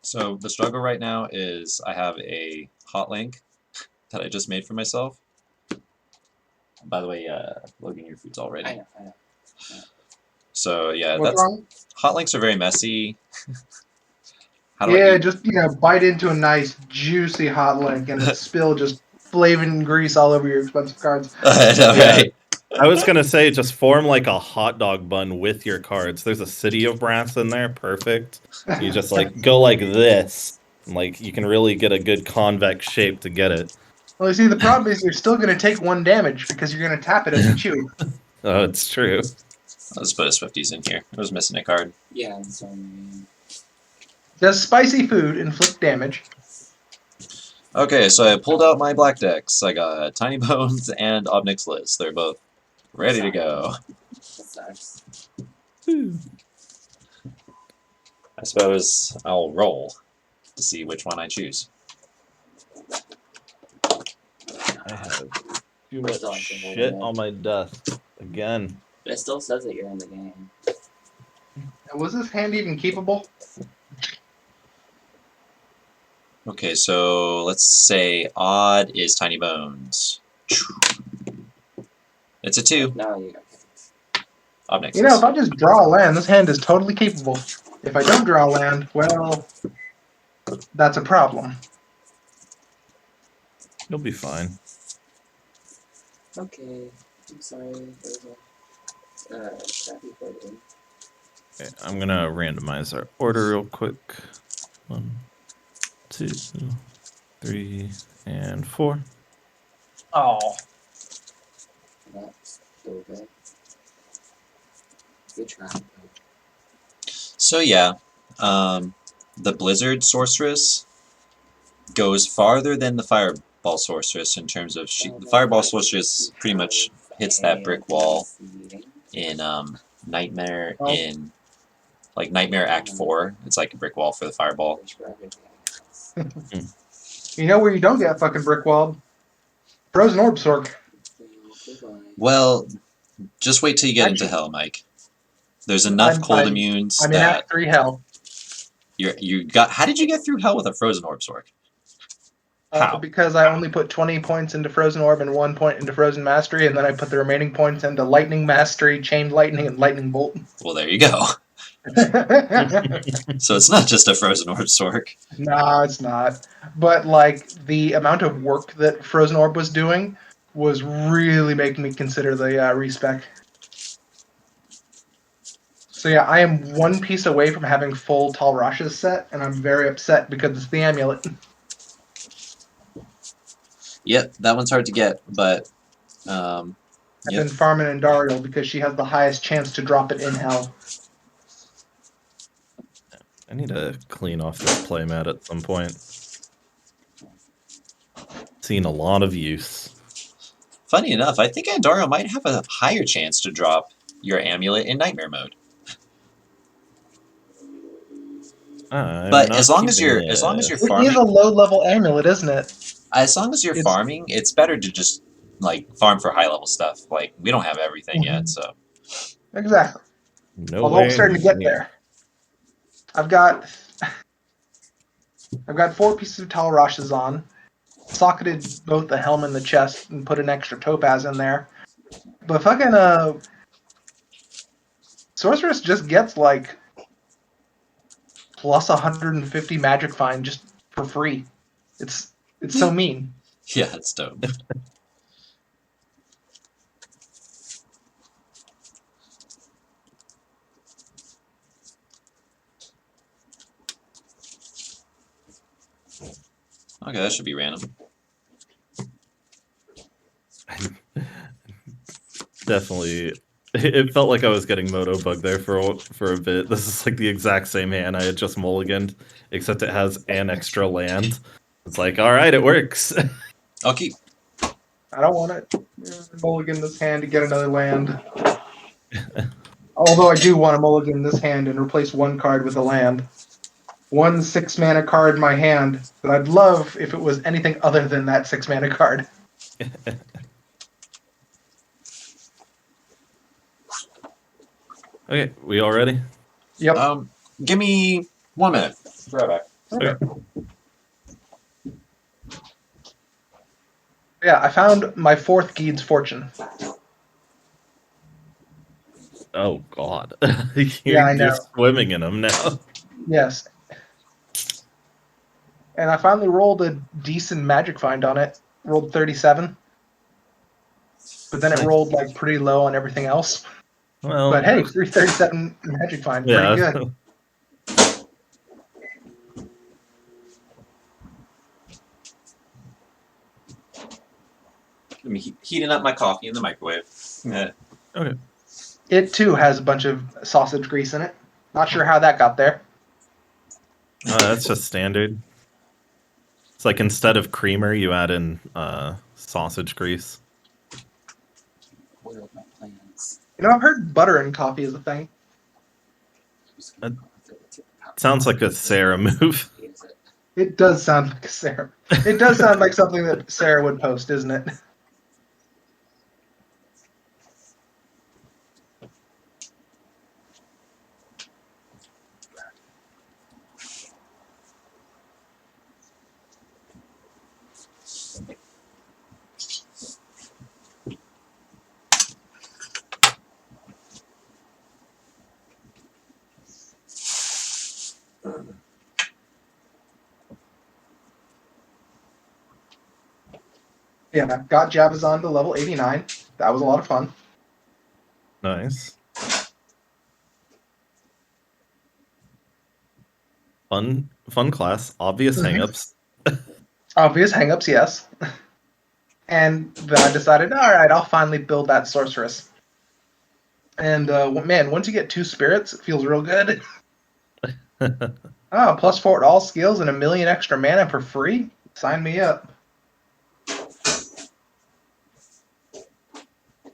So the struggle right now is I have a hot link that I just made for myself. By the way, Logan, your food's all ready. I know. So yeah, What's wrong? hot links are very messy. How do Yeah, I eat? just bite into a nice juicy hot link and it spill just flavin' grease all over your expensive cards. I know, Yeah. right? I was gonna say just form like a hot dog bun with your cards. There's a city of brass in there, perfect. You just like go like this, and like you can really get a good convex shape to get it. Well, you see, the problem is you're still going to take 1 damage because you're going to tap it as you chew. Oh, it's true. Let's put a Swifties in here. I was missing a card. Yeah, so I mean, Does spicy food inflict damage? Okay, so I pulled out my black decks. I got Tiny Bones and Obnick's List. They're both ready to go. that sucks. I suppose I'll roll to see which one I choose. I have too We're much still on shit single on my desk again. But it still says that you're in the game. Was this hand even keepable? Okay, so let's say odd is Tiny Bones. It's a 2. No, you Obnick's You know, if List. I just draw a land, this hand is totally capable. If I don't draw a land, well, that's a problem. You'll be fine. Okay. I'm sorry. There's a crappy photo. Okay, I'm gonna randomize our order real quick. 1, 2, 3, and 4. Oh. That's so good. Good try. So yeah, the Blizzard Sorceress goes farther than the Fireball Sorceress in terms of the Fireball Sorceress pretty much hits that brick wall in Nightmare Oh. in like Nightmare Act 4. It's like a brick wall for the Fireball. You know where you don't get fucking brick walled? Frozen Orb Sork. Well, just wait till you get into Actually- Hell, Mike. There's enough cold immunes I'm in that Act 3 Hell. you got. How did you get through Hell with a Frozen Orb Sork? How? Because I only put 20 points into Frozen Orb and 1 point into Frozen Mastery, and then I put the remaining points into Lightning Mastery, Chained Lightning, and Lightning Bolt. Well, there you go. So it's not just a Frozen Orb Sork. No, it's not. But like the amount of work that Frozen Orb was doing was really making me consider the respec. So yeah, I am 1 piece away from having full Tal Rasha's set, and I'm very upset because it's the amulet. Yep, that one's hard to get, but I've yep. been farming Andariel because she has the highest chance to drop it in Hell. I need to clean off this playmat at some point. Seen a lot of use. Funny enough, I think Andaro might have a higher chance to drop your amulet in Nightmare mode. But as long as you're It farming, is a low-level amulet, isn't it? as long as you're farming, it's better to just like farm for high-level stuff. Like we don't have everything yet, so Exactly. No Although way I'm starting to get there. I've got 4 pieces of Tal Rasha's on. Socketed both the helm and the chest and put an extra topaz in there. But fucking Sorceress just gets like plus 150 magic find just for free. It's so mean. yeah, it's dope. Okay, that should be random. Definitely. It felt like I was getting Moto Bug there for a bit. This is like the exact same hand I had just mulliganed, except it has an extra land. It's like, all right, it works. I'll keep. I don't want it. Mulligan this hand to get another land. Although I do want to mulligan this hand and replace 1 card with a land. 1 6-mana card in my hand that I'd love if it was anything other than that 6-mana card. Okay, we all ready? Yep. Give me 1 minute. Be right back. Okay. Yeah, I found my 4th Geed's Fortune. Oh God, Yeah, I you're know. swimming in them now. Yes. And I finally rolled a decent magic find on it. Rolled 37. But then it Nice. rolled like pretty low on everything else. Well, But hey, 337 magic find, pretty yeah. good. I'm heating up my coffee in the microwave. Yeah. Okay. It too has a bunch of sausage grease in it. Not sure how that got there. That's just standard. It's like instead of creamer, you add in sausage grease. Spoiled my plans. You know, I've heard butter in coffee is a thing. That sounds like a Sarah move. It does sound like Sarah. It does sound like something that Sarah would post, isn't it? Yeah, got Javazon to level 89. That was a lot of fun. Nice. Fun class. Obvious hangups. Obvious hangups, yes. And then I decided, all right, I'll finally build that sorceress. And man, once you get 2 spirits, it feels real good. Oh, +4 to all skills and 1,000,000 extra mana for free? Sign me up.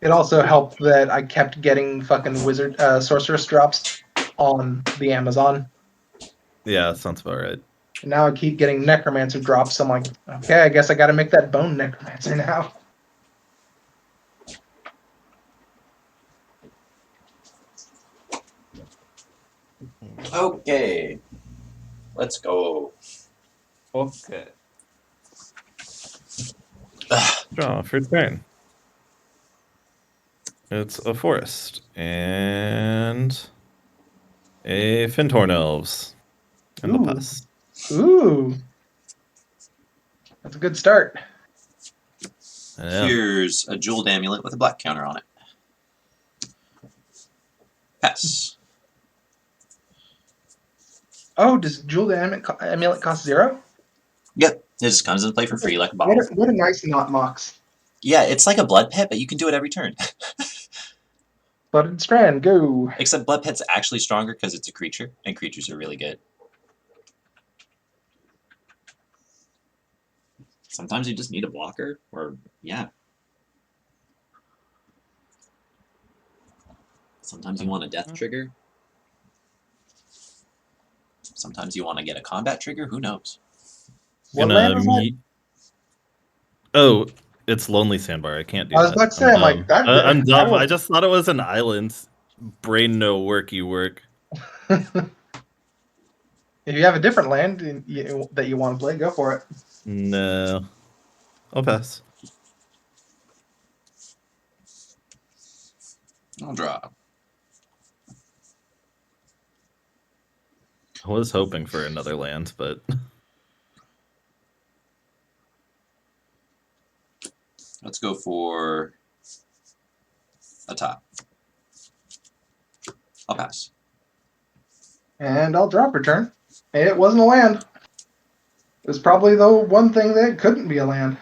It also helped that I kept getting fucking sorceress drops on the Amazon. Yeah, that sounds about right. And now I keep getting necromancer drops. So I'm like, okay, I guess I gotta make that bone necromancer now. Okay. Let's go. Okay. Draw for turn. It's a forest and a Fintorn Elves and a Ooh. pass. Ooh. That's a good start. Yeah. Here's a jeweled amulet with a black counter on it. Pass. Oh, does Jeweled Amulet cost 0? Yep. It just comes into play for free like a bottle. What a nice not mox. Yeah, it's like a blood pet, but you can do it every turn. Blooded Strand, go. Except blood pet's actually stronger because it's a creature, and creatures are really good. Sometimes you just need a blocker, or yeah. Sometimes you want a death trigger. Sometimes you want to get a combat trigger. Who knows? What land is that? Mute. Oh, it's Lonely Sandbar. I can't do I was that. about to say, I'm like, that, I'm that dumb. I was... just thought it was an island. Brain no worky work. If you have a different land that you want to play, go for it. No. I'll pass. I'll draw. I was hoping for another land, but Let's go for a top. I'll pass. And I'll drop return. It wasn't a land. It was probably the one thing that couldn't be a land.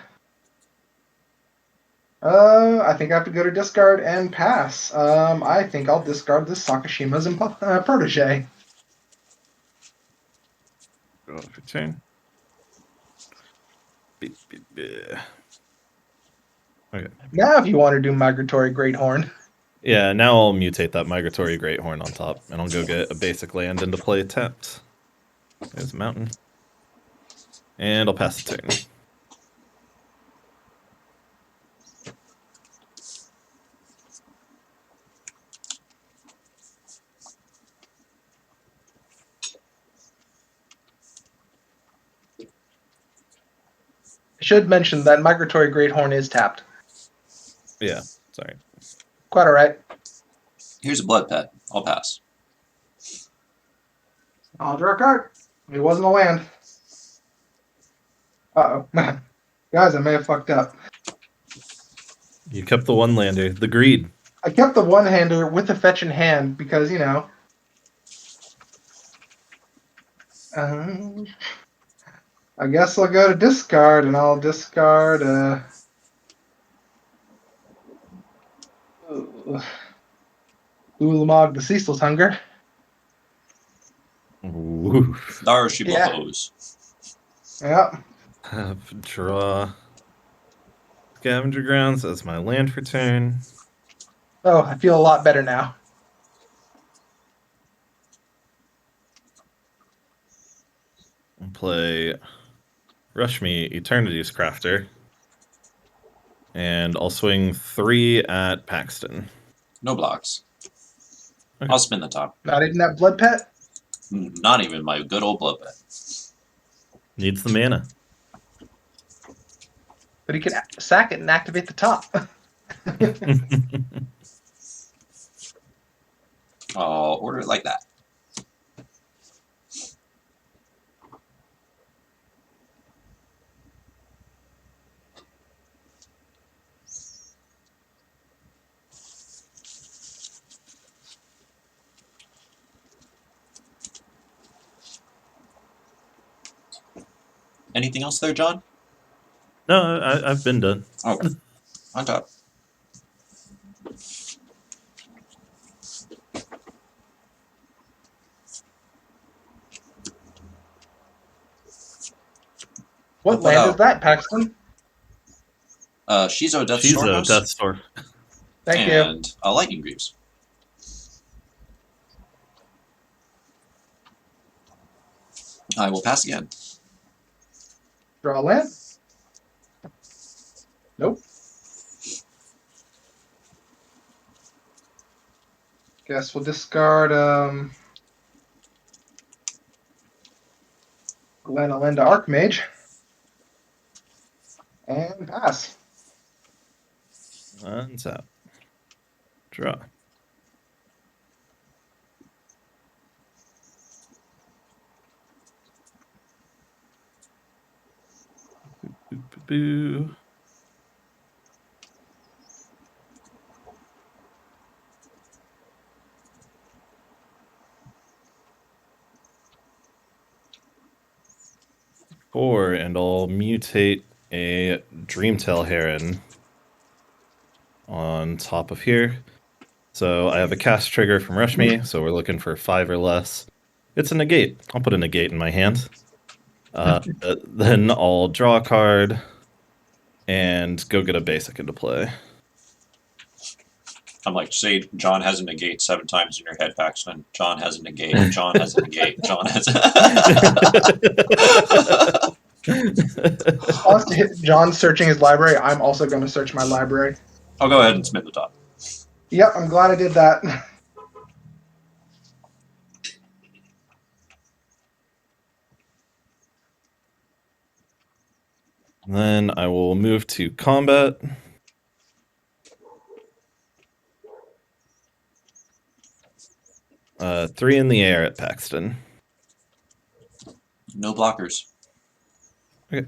I think I have to go to discard and pass. I think I'll discard this Sakashima's protege. draw for turn. Beep, beep, beep. Okay. Now, if you want to do Migratory Greathorn. Yeah, now I'll mutate that Migratory Greathorn on top, and I'll go get a basic land into play tapped. There's a mountain. And I'll pass the turn. should mention that Migratory Greathorn is tapped. Yeah, sorry. Quite alright. Here's a blood pet. I'll pass. I'll draw a card. It wasn't a land. Uh-oh. Guys, I may have fucked up. You kept the one lander. The greed. I kept the one-hander with the fetch in hand because, you know... I guess I'll go to discard, and I'll discard, Ulamog the Ceaseless Hunger. Ooh. Darshiba Yeah. Hose. Yep. Have draw Scavenger Grounds as my land for turn. Oh, I feel a lot better now. I'll play Rush Me Eternity's Crafter. And I'll swing 3 at Paxton. No blocks. Okay. I'll spin the top. Not even that blood pet? Not even my good old blood pet. Needs the mana. But he can sack it and activate the top. I'll order it like that. Anything else there, John? No, I've been done. Okay. On top. What I'll put land out- is that, Paxton? Shizo Death She's a Storehouse. Death Store. Thank you. and Lightning Greaves. I will pass again. Draw a land? Nope. Guess we'll discard Glenalinda Archmage. And pass. Untap. Draw. Boo. 4, and I'll mutate a Dreamtail Heron on top of here. So I have a cast trigger from Rush Me, so we're looking for 5 or less. It's a negate. I'll put a negate in my hand. Then I'll draw a card and go get a basic into play. I'm like, say John has a negate 7 times in your head, Paxton. John has a negate. John has a negate. John has Whilst John's searching his library, I'm also going to search my library. I'll go ahead and spin the top. Yep, I'm glad I did that. Then I will move to combat. Three in the air at Paxton. No blockers. Okay.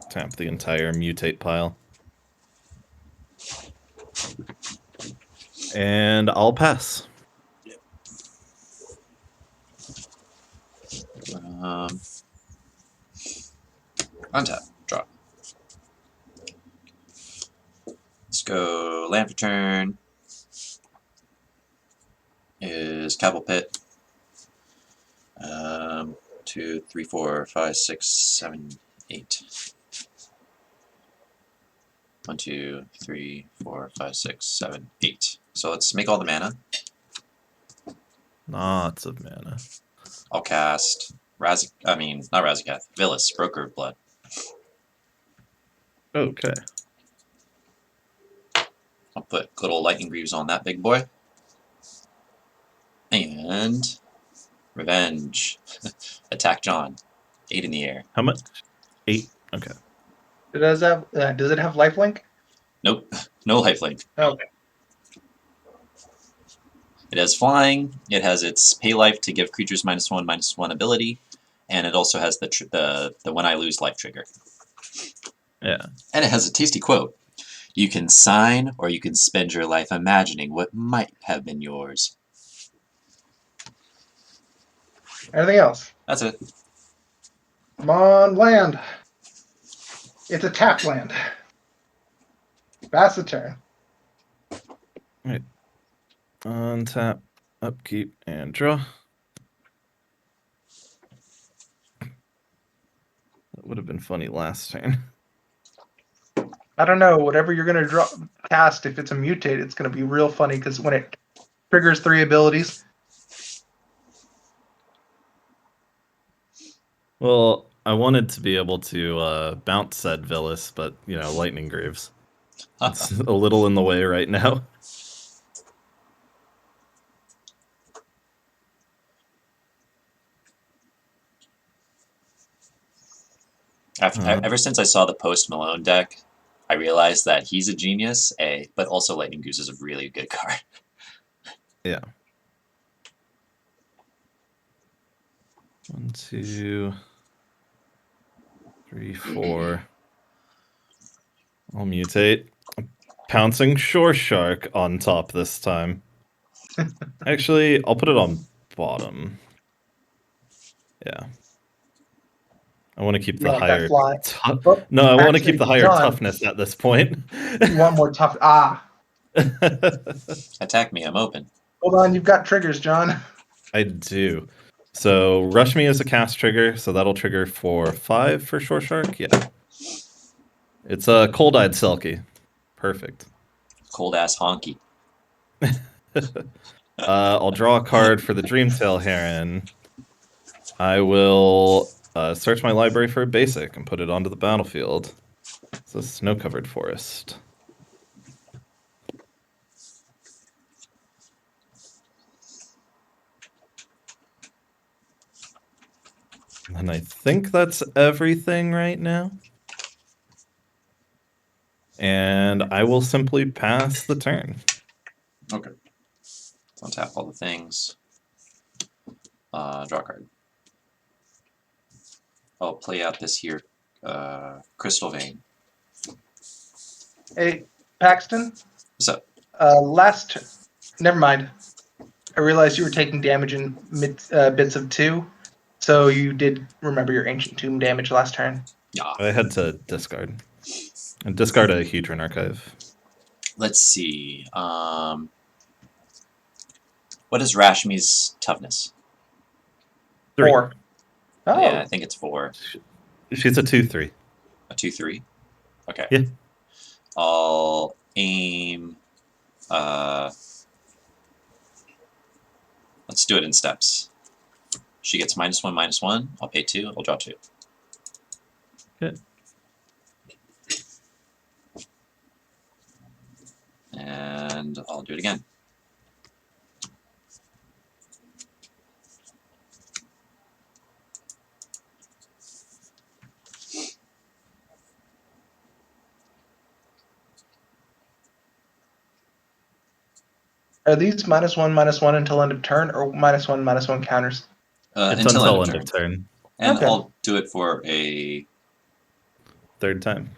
Tap the entire mutate pile. And I'll pass. Untap. Draw. Let's go. Land for turn is Cabal Pit. 2, 3, 4, 5, 6, 7, 8. 1, 2, 3, 4, 5, 6, 7, 8. So let's make all the mana. Lots of mana. I'll cast not Razikath. Villas, Broker of Blood. Okay. I'll put good old Lightning Greaves on that big boy. And Revenge. Attack John. 8 in the air. How much? 8. Okay. Does it have lifelink? Nope, no lifelink. Okay. It has flying. It has its pay life to give creatures -1/-1 ability, and it also has the when I lose life trigger. Yeah. And it has a tasty quote. You can sign or you can spend your life imagining what might have been yours. Anything else? That's it. Come on, land. It's a tap land. That's the turn. Right. Untap, upkeep, and draw. That would have been funny last turn. I don't know. Whatever you're gonna cast, if it's a mutate, it's gonna be real funny because when it triggers 3 abilities. Well, I wanted to be able to bounce said Villas, but Lightning Greaves. It's a little in the way right now. Ever since I saw the Post Malone deck, I realized that he's a genius, but also Lightning Goose is a really good card. Yeah. 1, 2, 3, 4. I'll mutate. Pouncing Shore Shark on top this time. Actually, I'll put it on bottom. Yeah. I want to keep You the want higher. that fly? No, I want to Actually, keep the higher John, toughness at this point. You want more tough? Ah, Attack me, I'm open. hold on. You've got triggers, John. I do. So Rush Me is a cast trigger, so that'll trigger for 5 for Shore Shark. Yeah. It's a Cold-Eyed Selkie. Perfect. Cold ass honky. I'll draw a card for the Dreamtail Heron. I will search my library for a basic and put it onto the battlefield. It's a snow-covered forest. And I think that's everything right now. And I will simply pass the turn. Okay. So untap all the things. Draw a card. I'll play out this here Crystal Vein. Hey, Paxton. What's up? Never mind. I realized you were taking damage in bits of 2, so you did remember your Ancient Tomb damage last turn. Yeah. I had to discard. And discard a Hedron Archive. Let's see. What is Rashmi's toughness? 3. 4. Oh. Yeah, I think it's 4. She's a 2/3. A 2/3? Okay. Yeah. I'll aim. Let's do it in steps. She gets -1/-1. I'll pay 2. I'll draw 2. Good. And I'll do it again. Are these -1/-1 until end of turn, or -1/-1 counters? It's Until end of turn. And Okay. I'll do it for a 3rd time.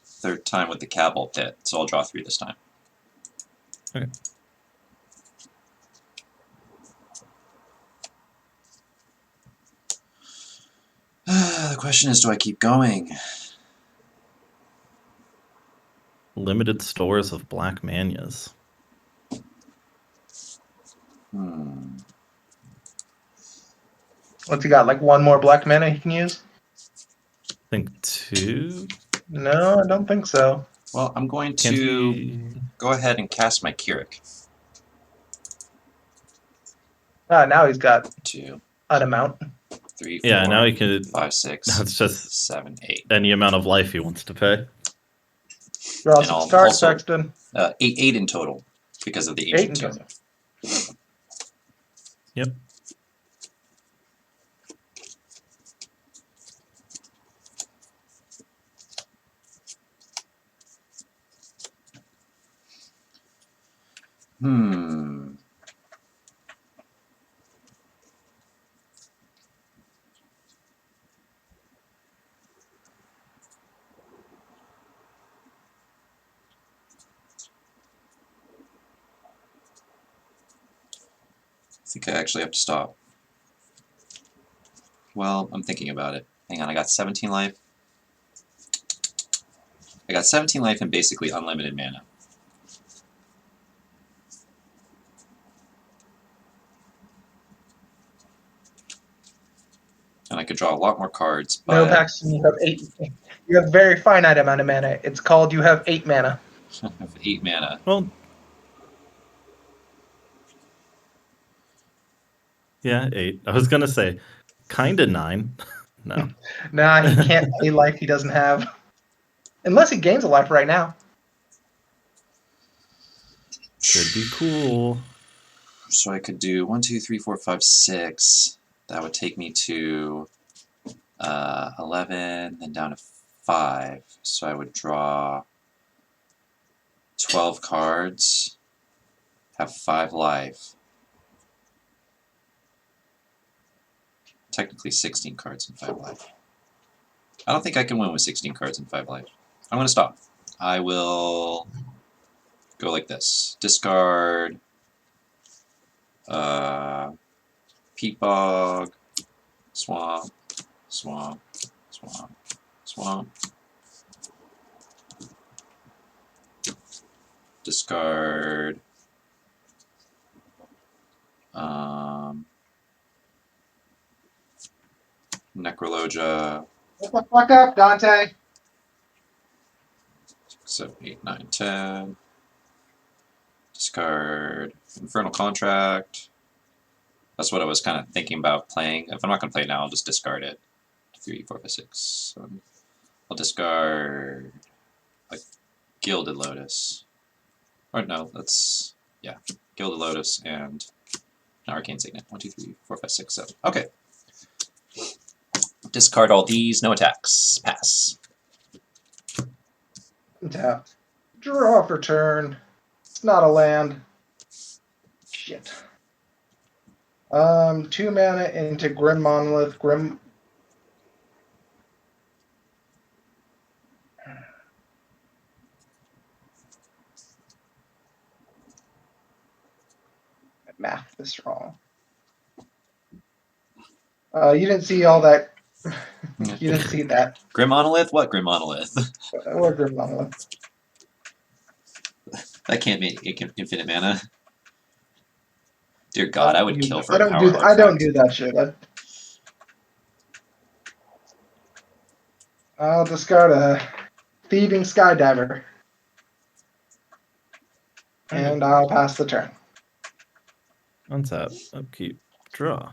3rd time with the Cabal Pit, so I'll draw 3 this time. Okay. The question is, do I keep going? Limited stores of Black Manias. What's he got? Like 1 more black mana he can use? I think 2. No, I don't think so. Well, I'm going Can't to he... go ahead and cast my Keurig. Now he's got 2, an amount. 3, 4, Yeah, now he could... 5, 6, That's just 7, 8. any amount of life he wants to pay. Draw And some I'll stars, also- Paxton. 8 in total because of the 8 in Ancient Tomb. total. Yep. think I actually have to stop. Well, I'm thinking about it. Hang on, I got 17 life. I got 17 life and basically unlimited mana. And I could draw a lot more cards, No, but Paxton, you have 8. You have a very finite amount of mana. It's called you have 8 mana. I have 8 mana. Well, yeah, 8. I was gonna say, kinda 9. No. Nah, he can't pay life he doesn't have. Unless he gains a life right now. Could be cool. So I could do 1, 2, 3, 4, 5, 6. That would take me to 11, then down to 5. So I would draw 12 cards, have 5 life. Technically 16 cards and 5 life. I don't think I can win with 16 cards and 5 life. I'm going to stop. I will go like this. Discard Peat Bog, Swamp, Swamp, Swamp, Swamp. Discard Necrologia. What the fuck up, Dante? 7, 8, 9, 10. Discard Infernal Contract. That's what I was kind of thinking about playing. If I'm not going to play it now, I'll just discard it. 3, 4, 5, 6. I'll discard like Gilded Lotus. Or no, that's, yeah, Gilded Lotus and an Arcane Signet. 1, 2, 3, 4, 5, 6, 7. Okay. Discard all these, no attacks. Pass. Tap. Draw for turn. It's not a land. Shit. 2 mana into Grim Monolith. Grim. I mathed this wrong. You didn't see all that. You didn't see that. Grim Monolith? What Grim Monolith? What Grim Monolith? That can't make infinite mana. Dear God, I would kill for I a don't power do. I don't artifact. do that shit. I'll discard a Thieving Skydiver, and I'll pass the turn. Untap, upkeep, draw.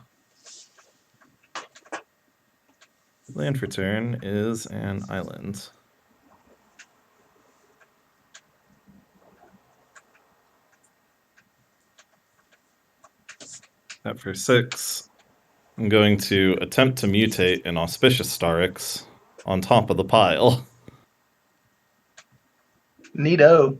Land for turn is an island. That for 6. I'm going to attempt to mutate an Auspicious Starix on top of the pile. Neato.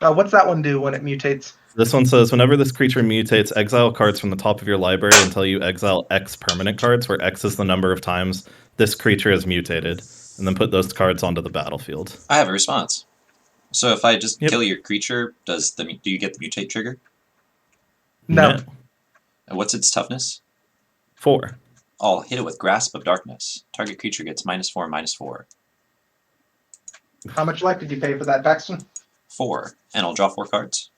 What's that one do when it mutates? This one says, whenever this creature mutates, exile cards from the top of your library until you exile X permanent cards, where X is the number of times this creature is mutated, and then put those cards onto the battlefield. I have a response. So if I just Yep. kill your creature, do you get the mutate trigger? No. And what's its toughness? 4. I'll hit it with Grasp of Darkness. Target creature gets -4, -4. How much life did you pay for that, Paxton? 4. And I'll draw 4 cards.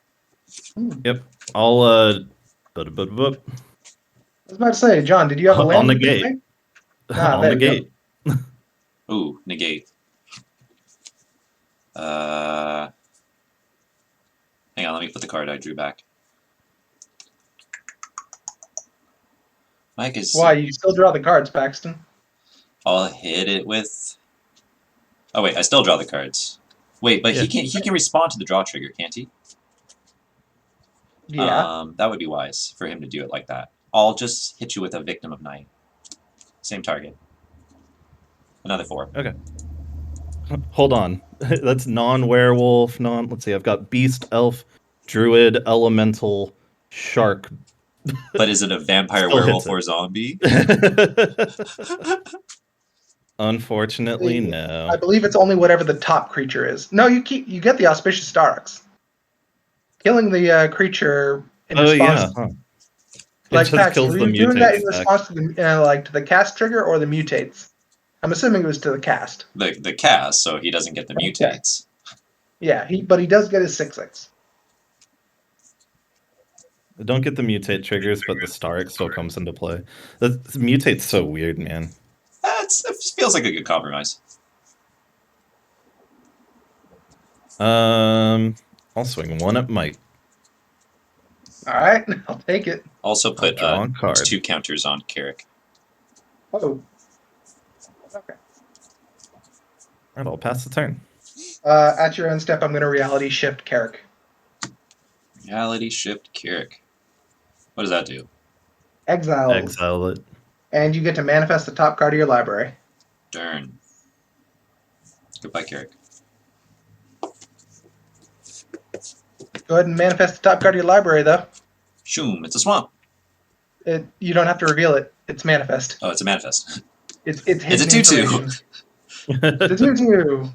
Yep. I'll, I was about to say, John, did you have a land? on the you could gate. play? Ah, On there the you go. gate. Ooh, negate. Hang on, let me put the card I drew back. Mike is... Why? You still draw the cards, Paxton. I'll hit it with... Oh wait, I still draw the cards. Wait, but Yeah. he can respond to the draw trigger, can't he? Yeah. That would be wise for him to do it like that. I'll just hit you with a Victim of Night. Same target. Another 4. Okay. Hold on. That's non-werewolf, let's see, I've got beast, elf, druid, elemental, shark. But is it a vampire, Still werewolf, hits it. or zombie? Unfortunately, no. I believe it's only whatever the top creature is. No, you get the Auspicious Starix. Killing the creature in Oh, response. yeah. Huh. Like, just Pax, kills were the you doing that in mutate stack. response to the to the cast trigger or the mutates? I'm assuming it was to the cast. The cast, so he doesn't get the Okay. mutates. Yeah, but he does get his 6/6. I don't get the mutate triggers, but the Stark still comes into play. The mutate's so weird, man. It feels like a good compromise. I'll swing one at Mike. All right, I'll take it. Also I'll put draw a card. 2 counters on Carrick. Oh. Okay. Alright, I'll pass the turn. At your end step, I'm going to reality shift Carrick. Reality shift Carrick. What does that do? Exile it. And you get to manifest the top card of your library. Darn. Goodbye, Carrick. Go ahead and manifest the top card of your library, though. Shoom, it's a swamp. You don't have to reveal it. It's manifest. Oh, it's a manifest. It's It's hidden a 2/2. information. It's a 2/2.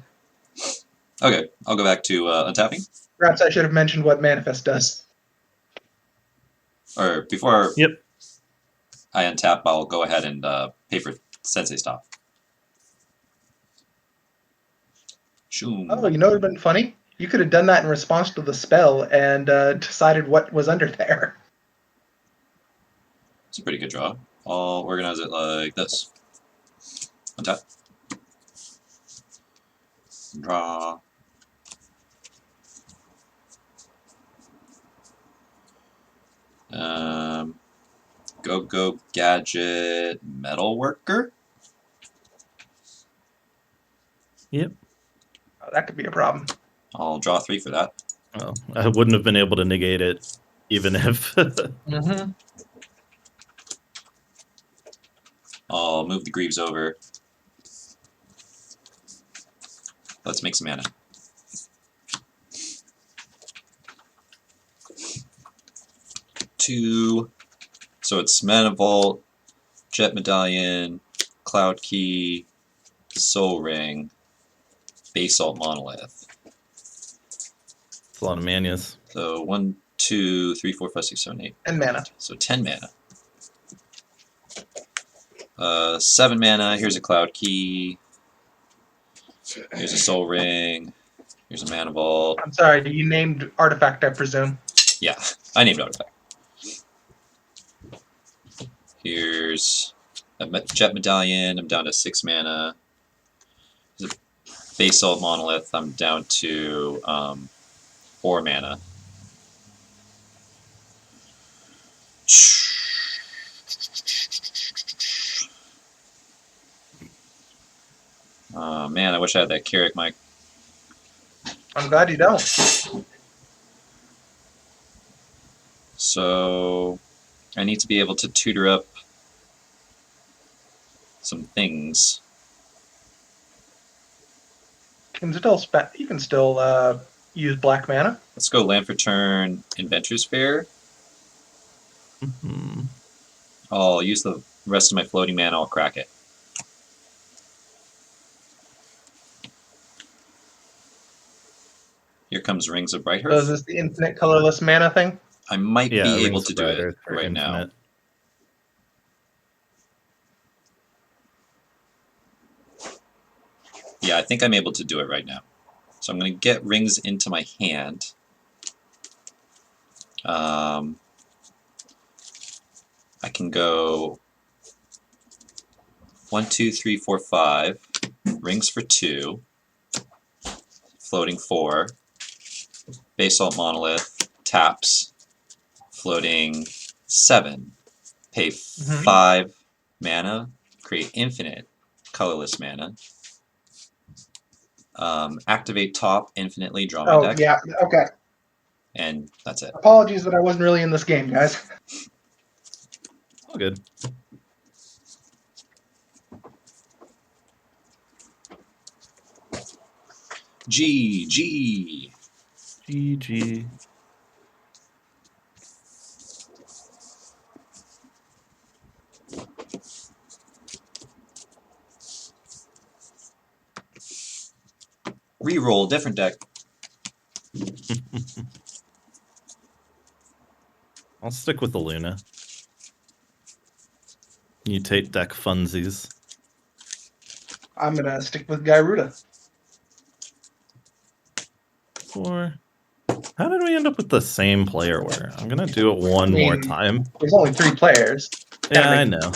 Okay, I'll go back to untapping. Perhaps I should have mentioned what manifest does. Or before Yep. I untap, I'll go ahead and pay for Sensei Stop. Shoom. Oh, you know what would have been funny? You could have done that in response to the spell and decided what was under there. It's a pretty good draw. I'll organize it like this. Untap. Draw. Go gadget metalworker. Yep. Oh, that could be a problem. I'll draw 3 for that. Well, I wouldn't have been able to negate it, even if. Mm-hmm. I'll move the Greaves over. Let's make some mana. Two. So it's Manavault, Jet Medallion, Cloud Key, Soul Ring, Basalt Monolith. It's a lot of manas. So 1, 2, 3, 4, 5, 6, 7, 8. And mana. So 10 mana. 7 mana. Here's a Cloud Key. Here's a Soul Ring. Here's a Mana Vault. I'm sorry, you named artifact, I presume. Yeah, I named Artifact. Here's a Jet Medallion. I'm down to 6 mana. Here's a Basalt Monolith. I'm down to 4 mana. Man, I wish I had that Carrick, Mike. I'm glad you don't. So I need to be able to tutor up some things. You can still use black mana. Let's go land for turn, Inventor's Fair. Mm-hmm. I'll use the rest of my floating mana, I'll crack it. Here comes Rings of So is Brighthearth. this the infinite colorless mana thing? I might Yeah, be able Rings to of do it Brighthearth are right now. infinite. Yeah, I think I'm able to do it right now. So I'm going to get Rings into my hand. I can go 1, 2, 3, 4, 5. Rings for 2. Floating 4. Basalt Monolith. Taps. Floating 7. Pay 5 mana. Create infinite colorless mana. Activate top infinitely. Draw my deck. Yeah. Okay. And that's it. Apologies that I wasn't really in this game, guys. All good. GG. GG. Reroll different deck. I'll stick with the Luna. Mutate deck funsies. I'm gonna stick with Gyruda. Or how did we end up with the same player? Where I'm gonna do it one more time. There's only 3 players. Yeah, I make- know.